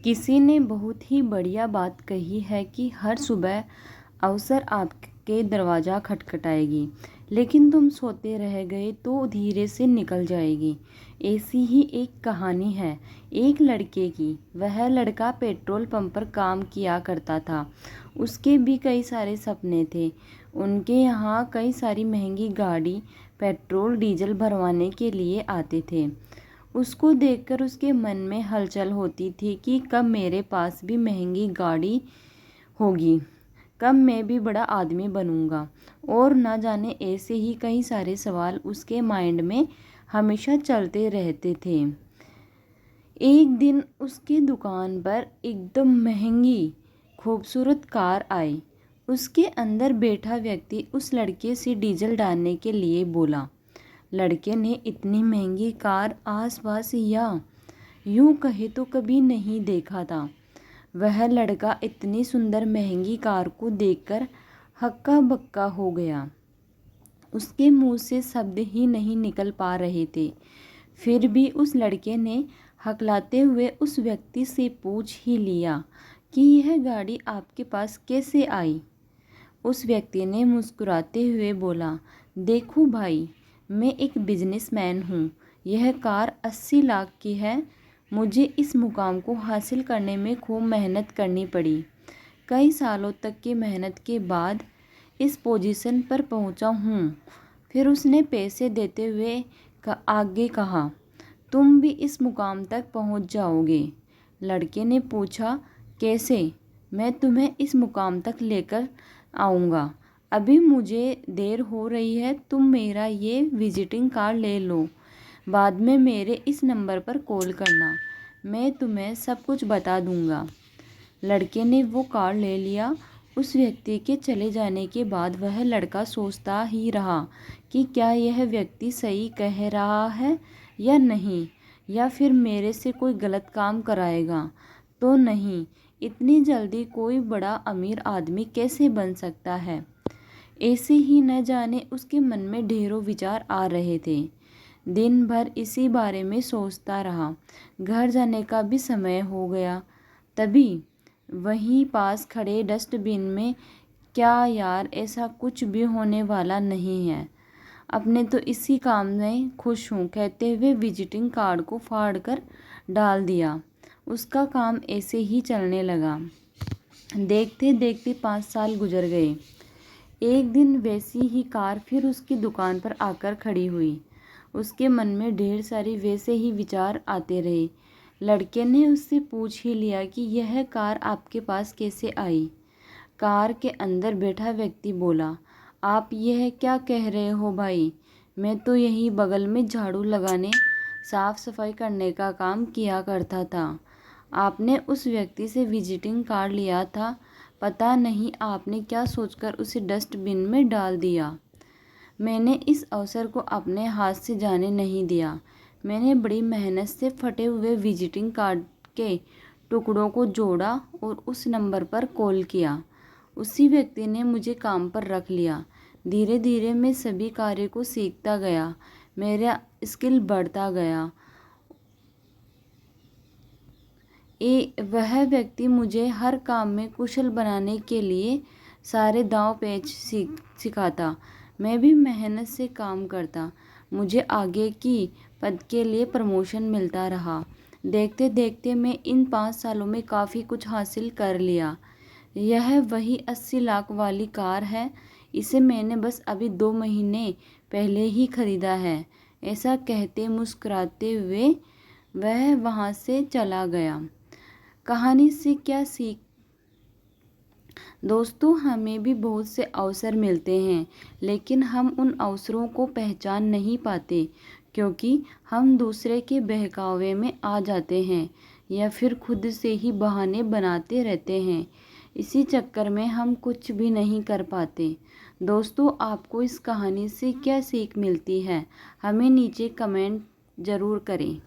किसी ने बहुत ही बढ़िया बात कही है कि हर सुबह अवसर आपके दरवाज़ा खटखटाएगी, लेकिन तुम सोते रह गए तो धीरे से निकल जाएगी। ऐसी ही एक कहानी है एक लड़के की। वह लड़का पेट्रोल पंप पर काम किया करता था। उसके भी कई सारे सपने थे। उनके यहाँ कई सारी महंगी गाड़ी पेट्रोल डीजल भरवाने के लिए आते थे। उसको देखकर उसके मन में हलचल होती थी कि कब मेरे पास भी महंगी गाड़ी होगी, कब मैं भी बड़ा आदमी बनूंगा। और न जाने ऐसे ही कई सारे सवाल उसके माइंड में हमेशा चलते रहते थे। एक दिन उसकी दुकान पर एकदम महंगी खूबसूरत कार आई। उसके अंदर बैठा व्यक्ति उस लड़के से डीजल डालने के लिए बोला। लड़के ने इतनी महंगी कार आसपास या यूं कहे तो कभी नहीं देखा था। वह लड़का इतनी सुंदर महंगी कार को देखकर हक्का बक्का हो गया। उसके मुंह से शब्द ही नहीं निकल पा रहे थे। फिर भी उस लड़के ने हकलाते हुए उस व्यक्ति से पूछ ही लिया कि यह गाड़ी आपके पास कैसे आई। उस व्यक्ति ने मुस्कुराते हुए बोला, देखो भाई, मैं एक बिजनेसमैन हूँ। यह कार 80 लाख की है। मुझे इस मुकाम को हासिल करने में खूब मेहनत करनी पड़ी। कई सालों तक की मेहनत के बाद इस पोजीशन पर पहुँचा हूँ। फिर उसने पैसे देते हुए आगे कहा, तुम भी इस मुकाम तक पहुँच जाओगे। लड़के ने पूछा, कैसे? मैं तुम्हें इस मुकाम तक लेकर आऊँगा। अभी मुझे देर हो रही है, तुम मेरा ये विजिटिंग कार्ड ले लो। बाद में मेरे इस नंबर पर कॉल करना, मैं तुम्हें सब कुछ बता दूँगा। लड़के ने वो कार्ड ले लिया। उस व्यक्ति के चले जाने के बाद वह लड़का सोचता ही रहा कि क्या यह व्यक्ति सही कह रहा है या नहीं, या फिर मेरे से कोई गलत काम कराएगा तो नहीं। इतनी जल्दी कोई बड़ा अमीर आदमी कैसे बन सकता है? ऐसे ही न जाने उसके मन में ढेरों विचार आ रहे थे। दिन भर इसी बारे में सोचता रहा। घर जाने का भी समय हो गया। तभी वहीं पास खड़े डस्टबिन में, क्या यार, ऐसा कुछ भी होने वाला नहीं है, अपने तो इसी काम में खुश हूँ, कहते हुए विजिटिंग कार्ड को फाड़ कर डाल दिया। उसका काम ऐसे ही चलने लगा। देखते देखते 5 साल गुजर गए। एक दिन वैसी ही कार फिर उसकी दुकान पर आकर खड़ी हुई। उसके मन में ढेर सारे वैसे ही विचार आते रहे। लड़के ने उससे पूछ ही लिया कि यह कार आपके पास कैसे आई। कार के अंदर बैठा व्यक्ति बोला, आप यह क्या कह रहे हो भाई? मैं तो यहीं बगल में झाड़ू लगाने, साफ सफाई करने का काम किया करता था। आपने उस व्यक्ति से विजिटिंग कार्ड लिया था, पता नहीं आपने क्या सोचकर उसे डस्टबिन में डाल दिया। मैंने इस अवसर को अपने हाथ से जाने नहीं दिया। मैंने बड़ी मेहनत से फटे हुए विजिटिंग कार्ड के टुकड़ों को जोड़ा और उस नंबर पर कॉल किया। उसी व्यक्ति ने मुझे काम पर रख लिया। धीरे धीरे मैं सभी कार्य को सीखता गया। मेरा स्किल बढ़ता गया। वह व्यक्ति मुझे हर काम में कुशल बनाने के लिए सारे दांव पेच सिखाता। मैं भी मेहनत से काम करता। मुझे आगे की पद के लिए प्रमोशन मिलता रहा। देखते देखते मैं इन 5 सालों में काफ़ी कुछ हासिल कर लिया। यह वही 80 लाख वाली कार है। इसे मैंने बस अभी 2 महीने पहले ही खरीदा है। ऐसा कहते मुस्कुराते हुए वह वहाँ से चला गया। कहानी से क्या सीख? दोस्तों, हमें भी बहुत से अवसर मिलते हैं, लेकिन हम उन अवसरों को पहचान नहीं पाते, क्योंकि हम दूसरे के बहकावे में आ जाते हैं या फिर खुद से ही बहाने बनाते रहते हैं। इसी चक्कर में हम कुछ भी नहीं कर पाते। दोस्तों, आपको इस कहानी से क्या सीख मिलती है? हमें नीचे कमेंट ज़रूर करें।